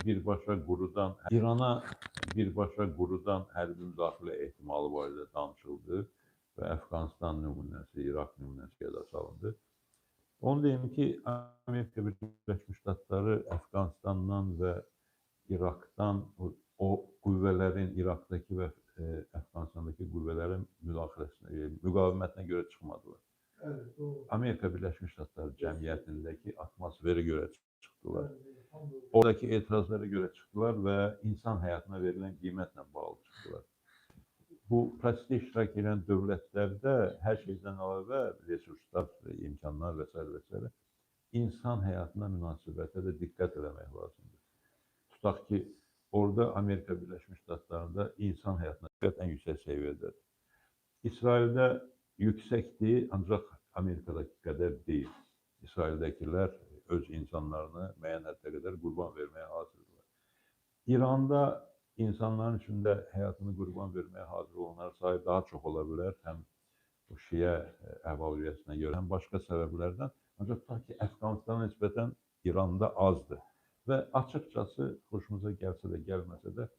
İrana birbaşa qurudan hərbi müdaxilə ehtimalı barədə danışıldı və Əfqanistan nümunəsi, İraq nümunəsi yada salındı. Onu deyim ki, Amerika Birləşmiş Ştatları Əfqanistandan və İraqdan o qüvvələrin, İraqdakı və Əfqanistandakı qüvvələrin müqavimətinə görə çıxmadılar. Amerika Birləşmiş Ştatları cəmiyyətindəki atmosferə görə çıxdılar. Oradakı etirazlara görə çıxdılar və insan həyatına verilən qiymətlə bağlı çıxdılar. Bu prosesdə iştirak edən dövlətlərdə hər şeydən əlavə resurslar, imkanlar və s. insan həyatına münasibətə də diqqət eləmək lazımdır. Tutaq ki, orada Amerika Birləşmiş Ştatlarında insan həyatına diqqət ən yüksək səviyyədədir. İsraildə yüksəkdir, ancaq Amerikadakı qədər deyil. İsraildəkilər öz insanlarını müəyyən həddə qədər qurban verməyə hazırdırlar. İranda insanların içində həyatını qurban verməyə hazır olanlar sayı daha çox ola bilər, həm bu şiə əhval-ruhiyyəsinə görə, həm başqa səbəblərdən. Ancaq tutaq ki, Əfqanistana nisbətən İranda azdır və açıqcası xoşumuza gəlsə də, gəlməsə də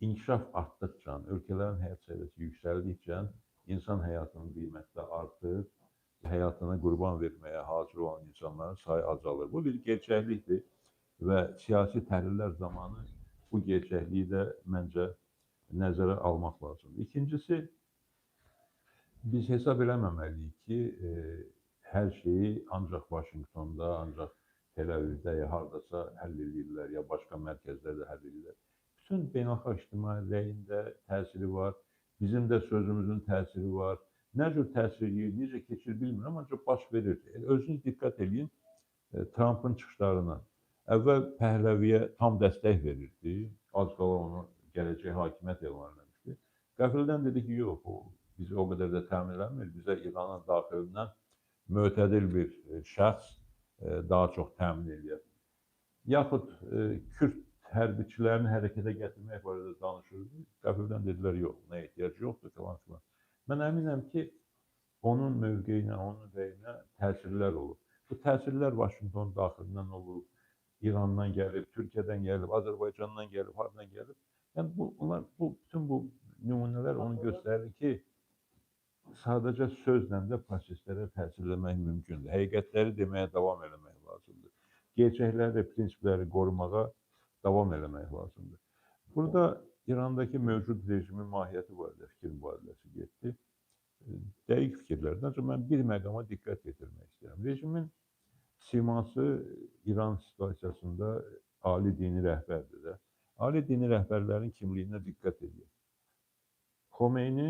inkişaf artdıqca, ölkələrin həyat səviyyəsi yüksəldikcə insan həyatının qiyməti də artır, həyatını qurban verməyə hazır olan insanların sayı azalır. Bu bir gerçəklikdir və siyasi təhlillər zamanı bu gerçəkliyi də məncə nəzərə almaq lazımdır. İkincisi, biz hesab eləməməliyik ki, hər şeyi ancaq Vaşinqtonda, ancaq Tel Avivdə ya hardasa həll edirlər, ya başqa mərkəzlərdə həll edirlər. Bütün beynəlxalq ictimaiyyətində təsiri var, bizim də sözümüzün təsiri var. Nə cür təsir edir, necə keçir bilmirəm, ancaq baş verir. Özünüz diqqət edin Trumpın çıxışlarına. Əvvəl Pəhləviyə tam dəstək verirdi, az qala onu gələcək hakimiyyət elan etmişdi. Qəfildən dedi ki, yox, bizi o qədər də təmin eləmir, bizə İranın daxilindən mötədil bir şəxs daha çox təmin edir. Yaxud Kürd hərbiçilərini hərəkətə gətirmək barədə danışırdı, qəfildən dedilər, yox, buna ehtiyac yoxdur, falan. Mən əminəm ki, onun mövqeyinə, onun rəyinə təsirlər olur. Bu təsirlər Vaşinqton daxilindən olur, İrandan gəlib, Türkiyədən gəlib, Azərbaycandan gəlib, haradan gəlib. Yəni, bütün bu nümunələr onu göstərir ki, sadəcə sözlə də proseslərə təsir eləmək mümkündür. Həqiqətləri deməyə davam eləmək lazımdır. Gerçəkləri və prinsipləri qorumağa davam eləmək lazımdır. Burada İrandakı mövcud rejimin mahiyyəti barədə fikir mübadiləsi getdi. Dəqiq fikirlərdir, ancaq mən bir məqama diqqət yetirmək istəyirəm. Rejimin siması İran situasiyasında ali dini rəhbərdir də. Ali dini rəhbərlərin kimliyinə diqqət edin. Xomeyni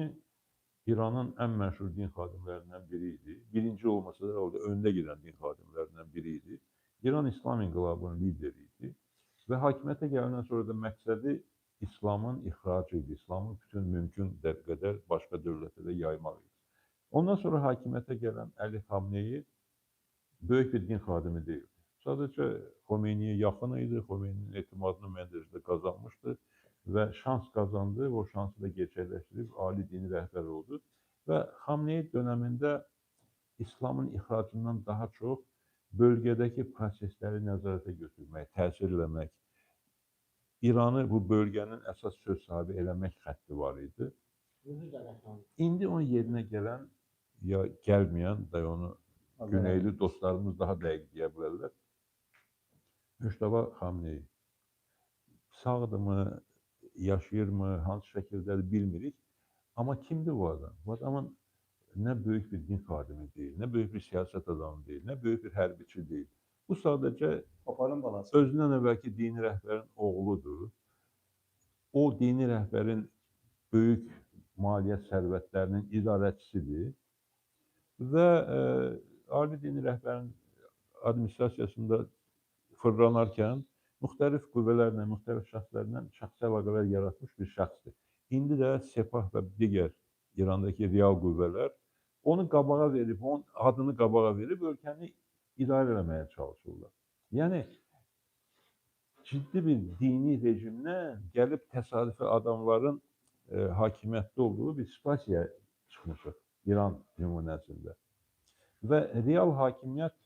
İranın ən məşhur din xadimlərindən biri idi. Birinci olmasa da orada öndə gedən din xadimlərindən biri idi. İran İslam İnqilabının lideri idi və hakimiyyətə gələndən sonra da məqsədi İslamın ixracı idi. İslamın bütün mümkün qədər başqa dövlətlərə yaymaq idi. Ondan sonra hakimiyyətə gələn Əli Xamneyi böyük bir din xadimi deyildi. Sadəcə Xomeyniyə yaxın idi, Xomeyninin etimadını müəyyən dərəcədə qazanmışdı və şans qazandı, o şansı da gerçəkləşdirib ali dini rəhbər oldu. Və Xamneyi dönəmində İslamın ixracından daha çox bölgədəki prosesləri nəzarətə götürmək, təsir eləmək, İranı bu bölgənin əsas söz sahibi eləmək xətti var idi. İndi onun yerinə gələn, ya gəlməyən, da onu güneyli dostlarımız daha dəqiq deyə bilərlər, Müştəba Xamneyi. Sağdırmı, yaşayırmı, hansı şəkildədir bilmirik. Amma kimdir bu adam? Bu adamın nə böyük bir din xadimi deyil, nə böyük bir siyasət adamı deyil, nə böyük bir hərbiçi deyil. Bu sadəcə özündən əvvəlki dini rəhbərin oğludur. O dini rəhbərin böyük maliyyət sərvətlərinin idarəçisidir və ali dini rəhbərin administrasiyasında fırlanarkən müxtəlif qüvvələrlə, müxtəlif şəxslərlə şəxsi əlaqələr yaratmış bir şəxsdir. İndi də Sepah və digər İrandakı real qüvvələr onu qabağa verib, onun adını qabağa verib ölkəni idarə eləməyə çalışırlar. Yəni, ciddi bir dini rejimdən gəlib təsadüfi adamların hakimiyyətdə olduğu bir situasiyaya çıxmışıq İran nümunəsində. Və real hakimiyyət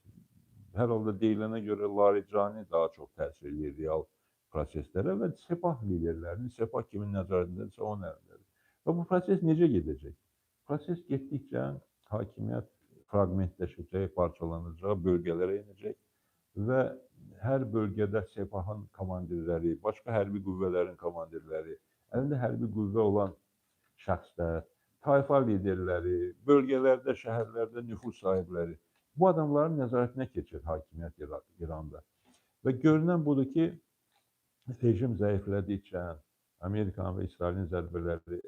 hər halda deyilənə görə Larijani daha çox təsir edir real proseslərə və Sepah liderlərinin, Sepah kimin nəzarətindədirsə onun əlindədir. Və bu proses necə gedəcək? Proses getdikcə hakimiyyət fraqmentləşəcək, parçalanacaq, bölgələrə enəcək və hər bölgədə Sepahın komandirləri, başqa hərbi qüvvələrin komandirləri, əlində hərbi qüvvə olan şəxslər, tayfa liderləri, bölgələrdə, şəhərlərdə nüfuz sahibləri bu adamların nəzarətinə keçir hakimiyyət İranda. Və görünən budur ki, rejim zəiflədikcə, Amerikanın və İsrailin zərbələri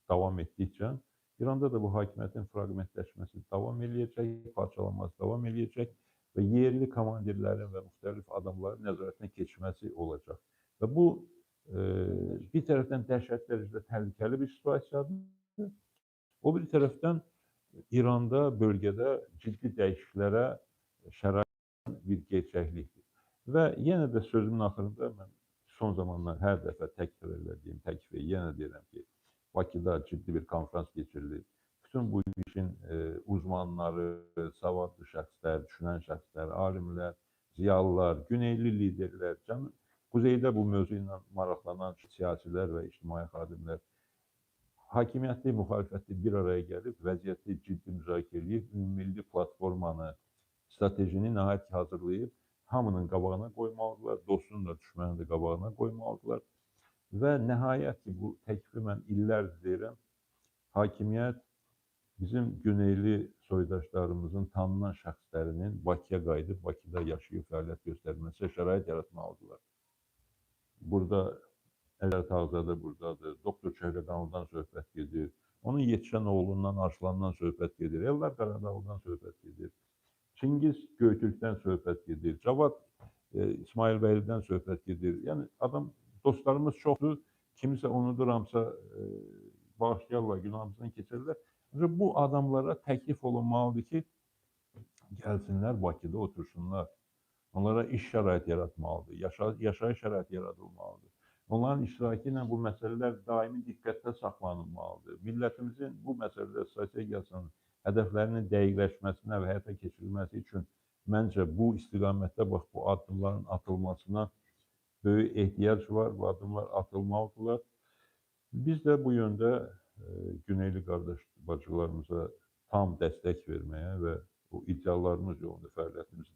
davam etdikcə, İranda da bu hakimiyyətin fraqmentləşməsi davam eləyəcək, parçalanması davam eləyəcək və yerli komandirlərin və müxtəlif adamların nəzarətinə keçməsi olacaq. Və bu bir tərəfdən dəhşətli dərəcədə təhlükəli bir situasiyadır. O bir tərəfdən İranda, bölgədə ciddi dəyişikliklərə şərait bir gerçəklikdir. Və yenə də sözümün axırında mən son zamanlar hər dəfə təkrar elədiyim təklifi yenə deyirəm ki, Bakıda ciddi bir konfrans keçirilir. Bütün bu işin uzmanları, savadlı şəxslər, düşünən şəxslər, alimlər, ziyalılar, güneyli liderlər, Quzeydə bu mövzu ilə maraqlanan siyasilər və ictimai xadimlər hakimiyyətli, müxalifətli bir araya gəlib, vəziyyəti ciddi müzakirə edib, ümummilli platformanı, stratejini nəhayət ki, hazırlayıb, hamının qabağına qoymalıdırlar, dostun da, düşmənin də qabağına qoymalıdırlar. Və nəhayət ki, bu təklifi mən illərdir deyirəm, hakimiyyət bizim güneyli soydaşlarımızın tanınan şəxslərinin Bakıya qayıdıb, Bakıda yaşayıb fəaliyyət göstərməsinə şərait yaratmalıdırlar. Burada Ələt Ağzadə buradadır, Doktor Çöhrəqanlıdan söhbət gedir, onun yetişən oğlundan, Arslandan söhbət gedir, Eldar Qaradağlıdan söhbət gedir, Çingiz Göytürkdən söhbət gedir, Cavad İsmailbəylidən söhbət gedir. Yəni, dostlarımız çoxdur, kimisə unuduramsa bağışlayarlar, günahımızdan keçərlər. Bu adamlara təklif olunmalıdır ki, gəlsinlər Bakıda otursunlar. Onlara iş şəraiti yaratmalıdır, yaşayış şəraiti yaradılmalıdır. Onların iştirakı ilə bu məsələlər daimi diqqətdə saxlanılmalıdır. Millətimizin bu məsələlər strategiyasının hədəflərinin dəqiqləşməsinə və həyata keçirilməsi üçün məncə bu istiqamətdə bax, bu addımların atılmasına böyük ehtiyac var, bu addımlar atılmalıdırlar. Biz də bu yöndə güneyli qardaş bacılarımıza tam dəstək verməyə və bu ideallarımız yolunda fəaliyyətimizi